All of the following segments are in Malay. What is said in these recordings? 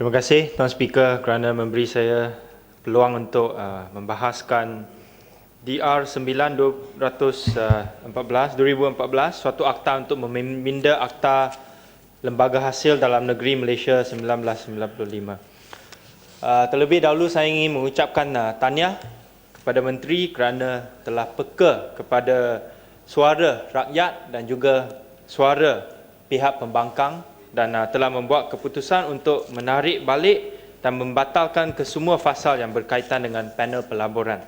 Terima kasih Tuan Speaker kerana memberi saya peluang untuk membahaskan DR 2014, suatu akta untuk meminda akta Lembaga Hasil Dalam Negeri Malaysia 1995. Terlebih dahulu saya ingin mengucapkan tahniah kepada Menteri kerana telah peka kepada suara rakyat dan juga suara pihak pembangkang dan telah membuat keputusan untuk menarik balik dan membatalkan kesemua fasal yang berkaitan dengan panel pelaburan.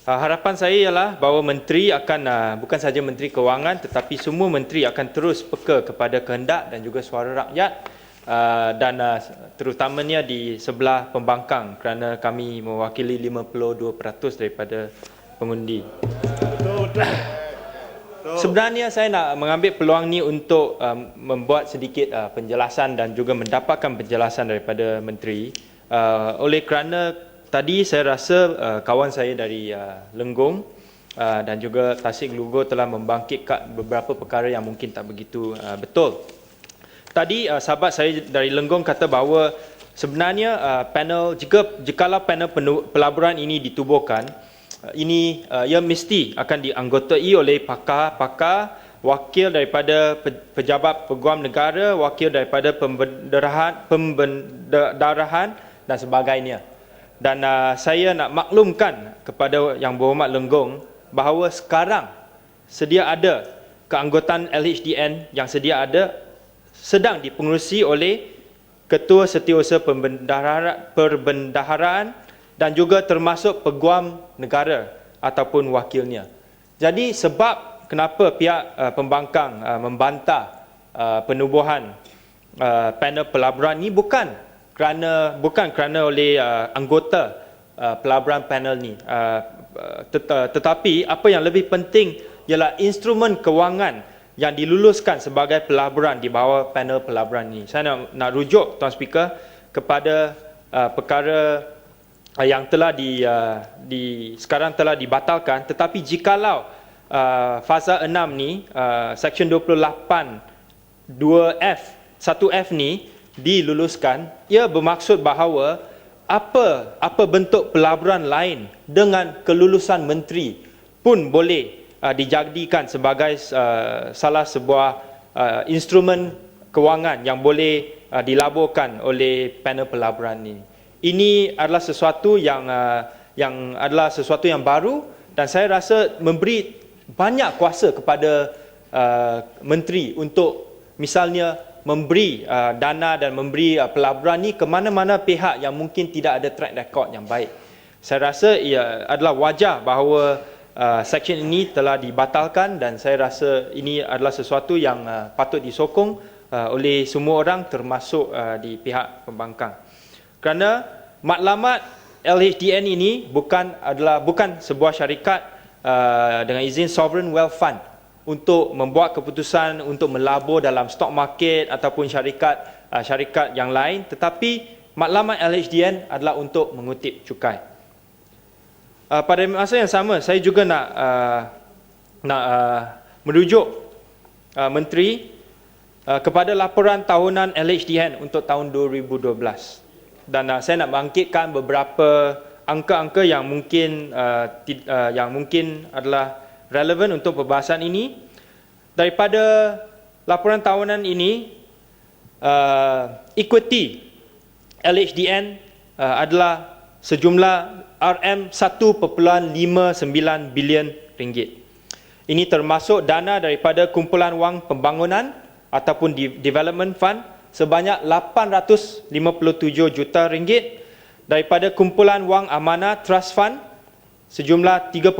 Harapan saya ialah bahawa Menteri akan, bukan sahaja Menteri Kewangan tetapi semua Menteri akan terus peka kepada kehendak dan juga suara rakyat dan terutamanya di sebelah pembangkang kerana kami mewakili 52% daripada pengundi. Sebenarnya saya nak mengambil peluang ni untuk membuat sedikit penjelasan dan juga mendapatkan penjelasan daripada Menteri oleh kerana tadi saya rasa kawan saya dari Lenggong dan juga Tasik Lugo telah membangkitkan beberapa perkara yang mungkin tak begitu betul. Tadi sahabat saya dari Lenggong kata bahawa sebenarnya jikalau panel pelaburan ini ditubuhkan, ia mesti akan dianggotai oleh pakar-pakar, wakil daripada pejabat peguam negara, wakil daripada pembendaharahan dan sebagainya. Dan saya nak maklumkan kepada Yang Berhormat Lenggong bahawa sekarang sedia ada keanggotaan LHDN yang sedia ada sedang dipengerusi oleh Ketua Setiausaha Perbendaharaan dan juga termasuk peguam negara ataupun wakilnya. Jadi sebab kenapa pihak pembangkang membantah penubuhan panel pelaburan ini bukan kerana oleh anggota pelaburan panel ni, tetapi apa yang lebih penting ialah instrumen kewangan yang diluluskan sebagai pelaburan di bawah panel pelaburan ini. Saya nak rujuk Tuan Speaker kepada perkara yang telah sekarang telah dibatalkan, tetapi jikalau fasa 6 ni, Section 28 2F 1F ni diluluskan, ia bermaksud bahawa apa bentuk pelaburan lain dengan kelulusan menteri pun boleh dijadikan sebagai salah sebuah instrumen kewangan yang boleh dilaburkan oleh panel pelaburan ini. Ini adalah sesuatu yang adalah sesuatu yang baru dan saya rasa memberi banyak kuasa kepada menteri untuk misalnya memberi dana dan memberi pelaburan ini ke mana-mana pihak yang mungkin tidak ada track record yang baik. Saya rasa ia adalah wajar bahawa section ini telah dibatalkan dan saya rasa ini adalah sesuatu yang patut disokong oleh semua orang termasuk di pihak pembangkang. Kerana maklumat LHDN ini bukan sebuah syarikat dengan izin Sovereign Wealth Fund untuk membuat keputusan untuk melabur dalam stock market ataupun syarikat yang lain, tetapi maklumat LHDN adalah untuk mengutip cukai. Pada masa yang sama, saya juga nak merujuk Menteri kepada laporan tahunan LHDN untuk tahun 2012. Dan saya nak bangkitkan beberapa angka-angka yang mungkin adalah relevan untuk perbahasan ini. Daripada laporan tahunan ini, equity LHDN adalah sejumlah RM1.59 bilion ringgit. Ini termasuk dana daripada kumpulan wang pembangunan ataupun development fund sebanyak 857 juta ringgit, daripada kumpulan wang amanah trust fund sejumlah 3.8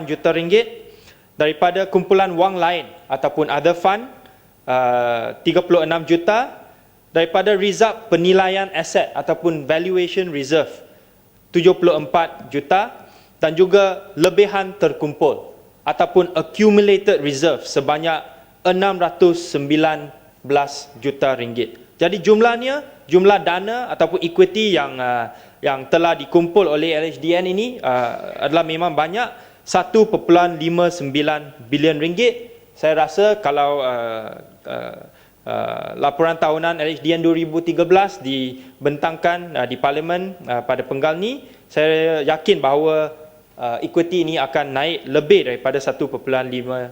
juta ringgit, daripada kumpulan wang lain ataupun other fund 36 juta, daripada reserve penilaian aset ataupun valuation reserve 74 juta dan juga lebihan terkumpul ataupun accumulated reserve sebanyak 619 juta ringgit. Jadi jumlah dana ataupun equity yang telah dikumpul oleh LHDN ini adalah memang banyak, 1.59 bilion ringgit. Saya rasa kalau laporan tahunan LHDN 2013 dibentangkan di Parlimen pada penggal ni, saya yakin bahawa equity ini akan naik lebih daripada 1.59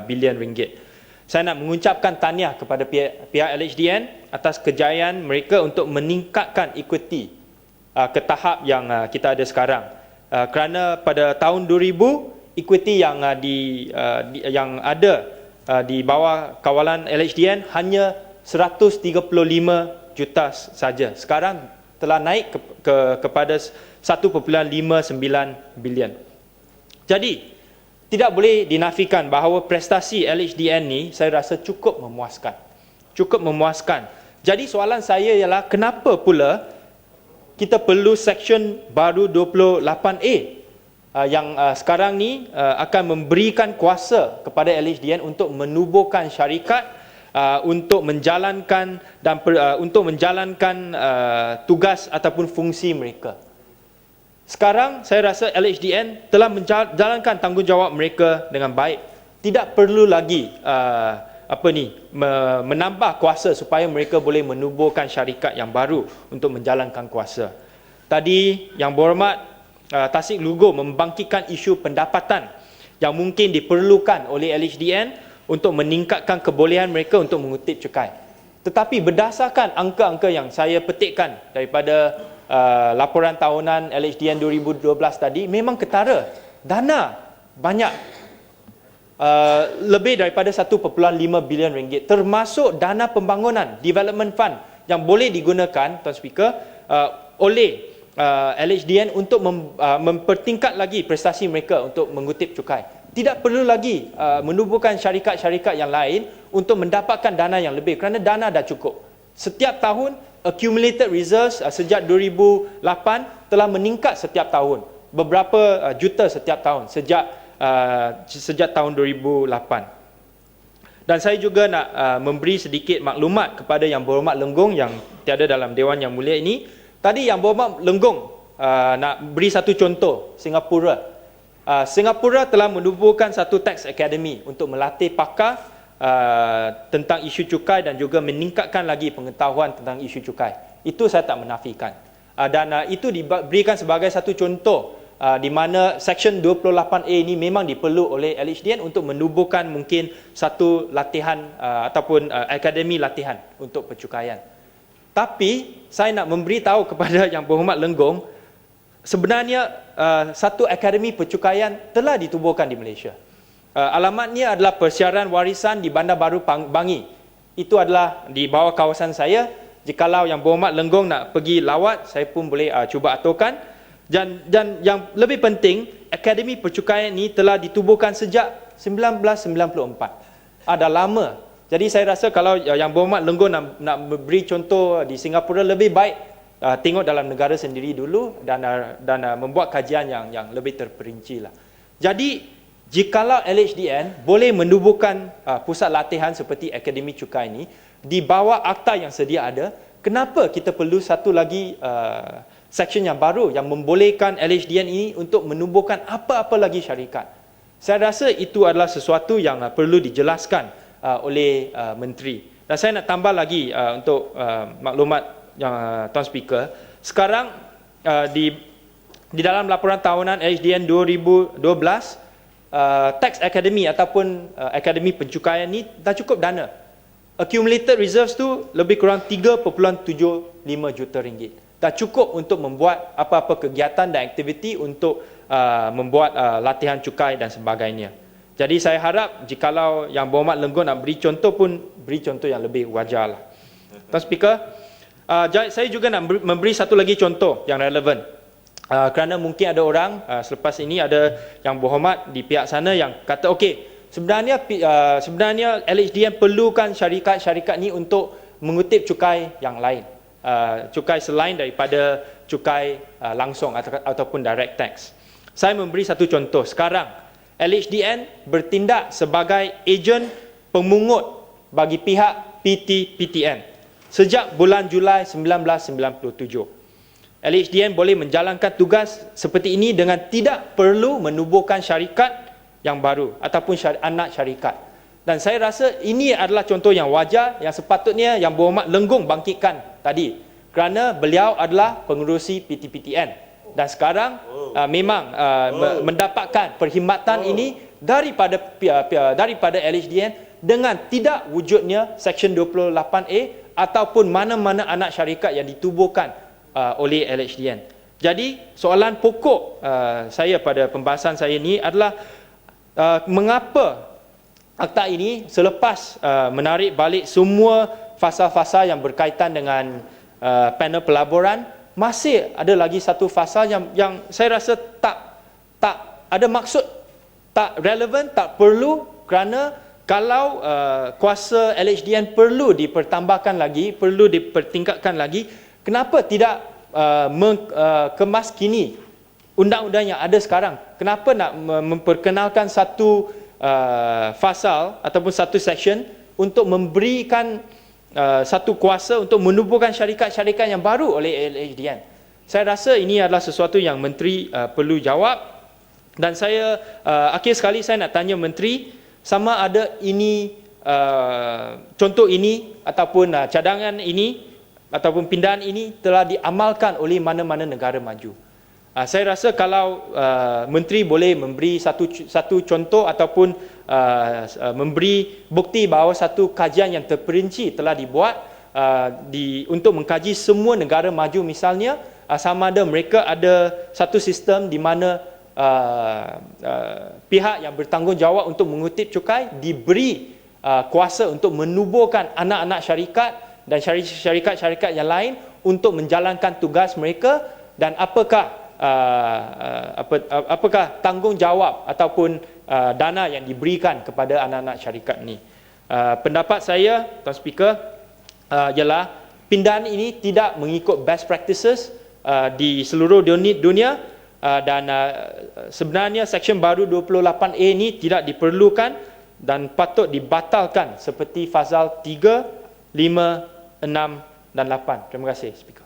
bilion ringgit. Saya nak mengucapkan tahniah kepada pihak LHDN atas kejayaan mereka untuk meningkatkan equity ke tahap yang kita ada sekarang. Kerana pada tahun 2000 equity yang ada di bawah kawalan LHDN hanya 135 juta saja. Sekarang telah naik kepada 1.59 bilion. Jadi tidak boleh dinafikan bahawa prestasi LHDN ni saya rasa cukup memuaskan. Cukup memuaskan. Jadi soalan saya ialah kenapa pula kita perlu seksyen baru 28A yang sekarang ni akan memberikan kuasa kepada LHDN untuk menubuhkan syarikat untuk menjalankan tugas ataupun fungsi mereka. Sekarang saya rasa LHDN telah menjalankan tanggungjawab mereka dengan baik. Tidak perlu lagi menambah kuasa supaya mereka boleh menubuhkan syarikat yang baru untuk menjalankan kuasa. Tadi Yang Berhormat Tasik Lugo membangkitkan isu pendapatan yang mungkin diperlukan oleh LHDN untuk meningkatkan kebolehan mereka untuk mengutip cukai. Tetapi berdasarkan angka-angka yang saya petikkan daripada laporan tahunan LHDN 2012 tadi, memang ketara dana banyak, lebih daripada 1.5 bilion ringgit, termasuk dana pembangunan development fund yang boleh digunakan, Tuan Speaker, oleh LHDN untuk mempertingkat lagi prestasi mereka untuk mengutip cukai. Tidak perlu lagi menubuhkan syarikat-syarikat yang lain untuk mendapatkan dana yang lebih, kerana dana dah cukup. Setiap tahun accumulated reserves sejak 2008 telah meningkat setiap tahun, beberapa juta setiap tahun sejak tahun 2008. Dan saya juga nak memberi sedikit maklumat kepada Yang Berhormat Lenggong yang tiada dalam Dewan Yang Mulia ini. Tadi Yang Berhormat Lenggong nak beri satu contoh, Singapura. Singapura telah menubuhkan satu tax academy untuk melatih pakar tentang isu cukai dan juga meningkatkan lagi pengetahuan tentang isu cukai. Itu saya tak menafikan. Dan itu diberikan sebagai satu contoh di mana seksyen 28A ini memang diperlu oleh LHDN untuk menubuhkan mungkin satu latihan ataupun akademi latihan untuk percukaian. Tapi saya nak memberitahu kepada Yang Berhormat Lenggong, sebenarnya satu akademi percukaian telah ditubuhkan di Malaysia. Alamatnya adalah Persiaran Warisan di Bandar Baru Bangi. Itu adalah di bawah kawasan saya. Jikalau Yang Berhormat Lenggong nak pergi lawat, saya pun boleh cuba aturkan. Dan yang lebih penting, Akademi Percukaian ini telah ditubuhkan sejak 1994. Dah lama. Jadi saya rasa kalau Yang Berhormat Lenggong nak beri contoh di Singapura, lebih baik tengok dalam negara sendiri dulu dan membuat kajian yang lebih terperinci lah. Jadi jikalau LHDN boleh menubuhkan pusat latihan seperti Akademi Cukai ini di bawah akta yang sedia ada, kenapa kita perlu satu lagi seksyen yang baru yang membolehkan LHDN ini untuk menubuhkan apa-apa lagi syarikat? Saya rasa itu adalah sesuatu yang perlu dijelaskan oleh Menteri. Dan saya nak tambah lagi untuk maklumat yang Tuan Speaker. Sekarang di dalam laporan tahunan LHDN 2012, tax academy ataupun akademi pencukaian ni dah cukup dana. Accumulated reserves tu lebih kurang 3.75 juta ringgit. Dah cukup untuk membuat apa-apa kegiatan dan aktiviti untuk membuat latihan cukai dan sebagainya. Jadi saya harap jikalau Yang Berhormat Lenggong nak beri contoh pun beri contoh yang lebih wajar lah. Tuan Speaker, saya juga nak memberi satu lagi contoh yang relevan. Kerana mungkin ada orang selepas ini ada Yang Berhormat di pihak sana yang kata okey, sebenarnya LHDN perlukan syarikat-syarikat ni untuk mengutip cukai yang lain, cukai selain daripada cukai langsung ataupun direct tax. Saya memberi satu contoh. Sekarang LHDN bertindak sebagai ejen pemungut bagi pihak PT-PTN sejak bulan Julai 1997. LHDN boleh menjalankan tugas seperti ini dengan tidak perlu menubuhkan syarikat yang baru ataupun anak syarikat. Dan saya rasa ini adalah contoh yang wajar, yang sepatutnya Yang Berhormat Lenggong bangkitkan tadi, kerana beliau adalah pengerusi PTPTN dan sekarang memang mendapatkan perkhidmatan ini daripada LHDN dengan tidak wujudnya Seksyen 28A ataupun mana-mana anak syarikat yang ditubuhkan oleh LHDN. Jadi soalan pokok saya pada pembahasan saya ini adalah mengapa akta ini selepas menarik balik semua fasal-fasal yang berkaitan dengan panel pelaburan, masih ada lagi satu fasal yang saya rasa tak ada maksud, tak relevan, tak perlu, kerana kalau kuasa LHDN perlu dipertambahkan lagi, perlu dipertingkatkan lagi, kenapa tidak kemaskini undang-undang yang ada sekarang? Kenapa nak memperkenalkan satu fasal ataupun satu section untuk memberikan satu kuasa untuk menubuhkan syarikat-syarikat yang baru oleh LHDN? Saya rasa ini adalah sesuatu yang Menteri perlu jawab. Dan saya akhir sekali saya nak tanya Menteri, sama ada ini contoh ini ataupun cadangan ini ataupun pindahan ini telah diamalkan oleh mana-mana negara maju. Saya rasa kalau Menteri boleh memberi satu contoh ataupun memberi bukti bahawa satu kajian yang terperinci telah dibuat untuk mengkaji semua negara maju misalnya, sama ada mereka ada satu sistem di mana pihak yang bertanggungjawab untuk mengutip cukai diberi kuasa untuk menubuhkan anak-anak syarikat dan syarikat-syarikat yang lain untuk menjalankan tugas mereka, dan apakah tanggungjawab ataupun dana yang diberikan kepada anak-anak syarikat ini. Pendapat saya, Tuan Speaker, ialah pindahan ini tidak mengikut best practices di seluruh dunia, dan sebenarnya Seksyen baru 28A ini tidak diperlukan dan patut dibatalkan seperti Fasal 3, 5, 6 dan 8. Terima kasih, Speaker.